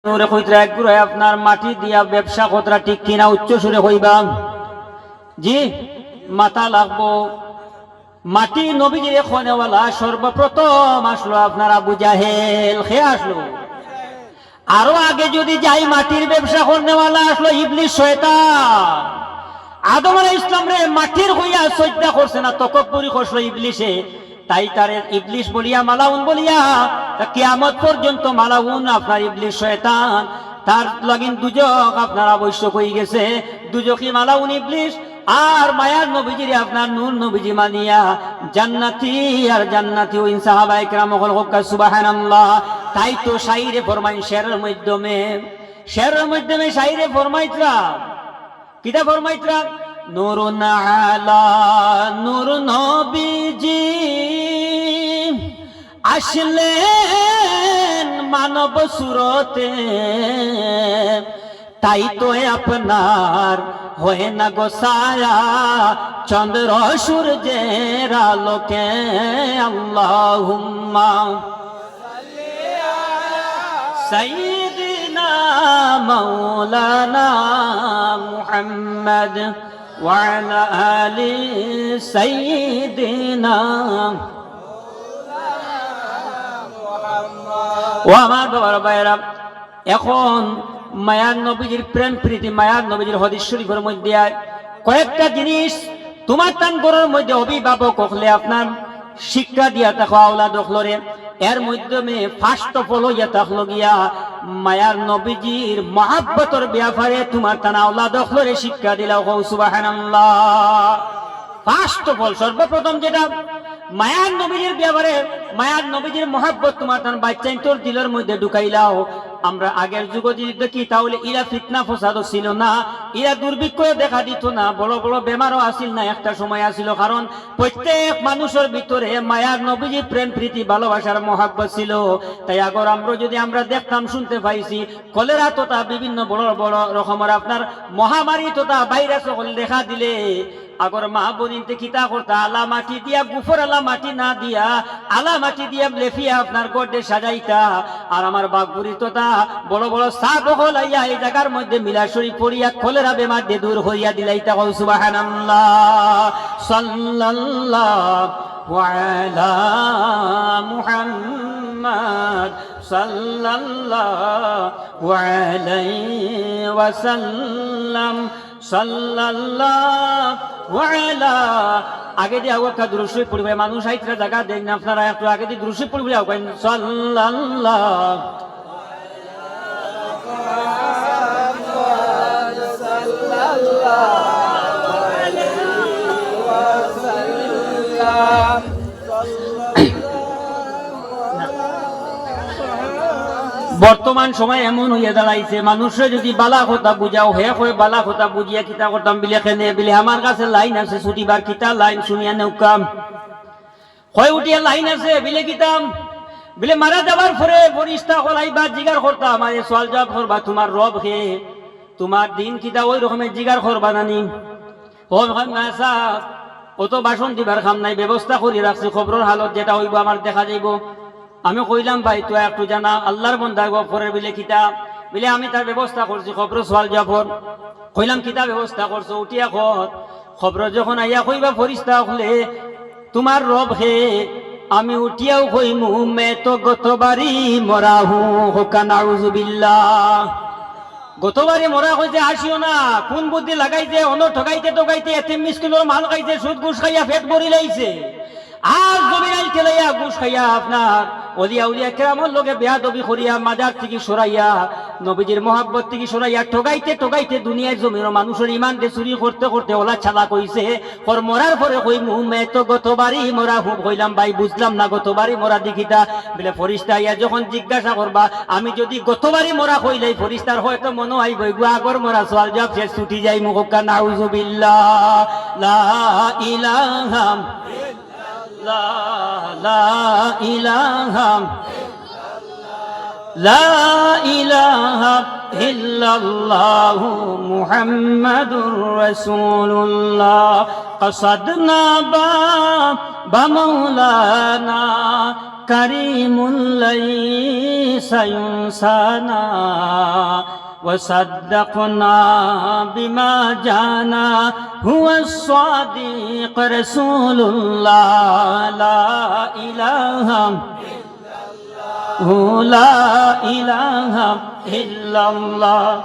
নূরে কইতরা এক গুড়ায় আপনার মাটি দিয়া ব্যবসা কতরা ঠিক কিনা উচ্চ সুরে হইবা জি মাথা লাগবো মাটি নবীজির খনেওয়ালা সর্বপ্রথম আসলো আপনার আবু জাহেল খে আসলো আরো আগে যদি যাই মাটির ব্যবসা করনেওয়ালা আসলো ইবলিস শয়তান আদম আলাইহিস সালাম রে মাটির হইয়া সজদা করছে না তকব্বুরি করলো ইবলিসে তাই তারে ইবলিস বলিয়া মালাউন বলিয়া কিয়ামত পর্যন্ত মালাউন আপনার ইবলিস শয়তান তার লাগিন দুজক আপনার আবশ্যক হয়ে গেছে দুজকি মালাউন ইবলিস আর মায়ার নবীজির আপনার নূর নবীজি মানিয়া জান্নাতি আর জান্নাতি ওই সাহাবায়ে কেরাম হল সুবহানাল্লাহ তাই তো শাইরে ফরমাই শেরের মাধ্যমে শাইরে ফরমাইতরা কিটা ফরমাইতরা নূরুন আলা নূর নবীজি আসলেন মানব সুরতে তাই তো আপনার হয় না গোসায়া চন্দ্র সূর্যের আলোকে আল্লাহুম্মা সাইয়্যিদিনা মাওলানা মুহাম্মদ ওয়া আলা আলি সাইয়্যিদিনা ও আমার বাবার ভাইরা এখন মায়ার নবীজির প্রেম প্রীতি মায়ার নবীজির হাদিস শরীফের মধ্যে কয়েকটা জিনিস তোমার তান গরের মধ্যে অভিভাবক হলে আপনার শিক্ষা দিয়া থাকো আওলাদ হলরে এর মাধ্যমে ফার্স্ট অফ অল ইয়া থাকলো গিয়া মায়ার নবীজির মহাব্বতর ব্যাপারে তোমার তান আওলাদ হলরে শিক্ষা দিলা হও সুবহানাল্লাহ ফার্স্ট অফ অল সর্বপ্রথম যেটা মায়ার নবীজির ব্যাপারে মায়ার নবীজির মহাব্বত তোমার তান বাচ্চাই তোর দিলের মধ্যে ঢুকাইলাও আমরা আগের যুগ যদি দেখি তাহলে ইরা ফিতনা ফসাদও ছিল না ইরা দুর্ভিক্ষ দেখা দিত না বড় বড় বেমারও আসিল না একটা সময় আসিল কারণ প্রত্যেক মানুষের ভিতরে মায়ার নবীজি প্রেম প্রীতি ভালোবাসার মহাব্বত ছিল তাই আগর আমরা যদি আমরা দেখতাম শুনতে পাইছি কলেরা তথা বিভিন্ন বড় বড় রকমের আপনার মহামারী তথা ভাইরাস সকল দেখা দিলে আগর মা বোনিনতে কিতা করতা আলা মাটি দিয়া গুফর আলা মাটি না দিয়া আলা মাটি দিয়া লেফিয়া আপনার গড্ডে সাজাইতা আর আমার বাগবুরি তোতা বড় বড় সাপ হলাইয়া এই জায়গার মধ্যে মিলাশরি পড়িয়া কলেরা বেমার দিয়ে দূর হইয়া দিলাইতা সুবহানাল্লাহ সাল্লাল্লাহু আলা মুহাম্মদ সাল্লাল্লাহু আলাইহি ওয়াসাল্লাম সাল্লাল্লাহু আলা আগে দিয়ে একটা দুরূদ শরীফ পড়বে মানুষ আইতরা জায়গা দেন না আপনারা একটু আগে দিয়ে দুরূদ শরীফ পড়বে সাল্লাল্লাহু বর্তমান সময় এমন হইয়া দাঁড়াইছে মানুষের যদি বালা কথা বুঝাও হে হয়ে বালা কথা বুঝিয়া কিতা করতাম বিলে খেনে বিলে আমার কাছে লাইন আছে ছুটিবার কিতা লাইন শুনিয়া নেউকাম হয় উঠিয়া লাইন আছে বিলে কিতাম বিলে মারা যাবার পরে ফরিস্তা হলাইবা জিগার করতাম আর সওয়াল জবাব করবা তোমার রব হে তোমার দিন কিতা ওই রকমের জিগার করবা নানি ও মাসা অত বাসন দিবার খাম নাই ব্যবস্থা করি রাখছি খবরের হালত যেটা হইব আমার দেখা যাইব আমি কইলাম ভাই তুই একটু জানা আল্লাহর বন্দা গফরের বিলে কিতাব বিলে আমি তার ব্যবস্থা করছি খবর সওয়াল জবাব কইলাম কিতাব ব্যবস্থা করছো উঠিয়া খবর যখন আইয়া কইবা ফরিস্তা হলে তোমার রব হে আমি উঠিয়াও কইমু মে তো গতবারি মরা হুকা নাউযুবিল্লাহ গতবারে মরা হইছে আসিও না কোন বুদ্ধি লাগাইছে অন ঠকাইতে ঠকাইতে এতিম মিসকিনের মাল খাইছে সুদ ঘুষ খাইয়া পেট ভরি লাইছে আর জমিরাই খেলাইয়া ঘুষ খাইয়া আপনার ওলিয়া উলিয়া কেরামর লোকে বেয়াদবি করিয়া মাজার থেকে সরাইয়া নবীজির মহাব্বত থেকে সরাইয়া ঠগাইতে ঠগাইতে দুনিয়ায় জমির মানুষের ইমানকে চুরি করতে করতে ওলা ছালা কইছে ওর মরার পরে কই মুমে তো গতবারই মরা হুব কইলাম ভাই বুঝলাম না গতবারই মরা দেখিতা বলে ফরিস্তা ইয়া যখন জিজ্ঞাসা করবা আমি যদি গতবারই মরা কইলাই ফরিস্তার হয়তো মনে আইব গো আগর মরা সওয়াল জবাব শেষ ছুটি যাই মুখকা নাউযুবিল্লাহ লা ইলাহা লা ইলাহা লা ইলাহা ইল্লাল্লাহ মুহাম্মাদুর রাসূলুল্লাহ কসাদনা বা মাওলানা كريم ليس ينسانا وصدقنا بما جانا هو الصادق رسول الله لا إله لا إله إلا الله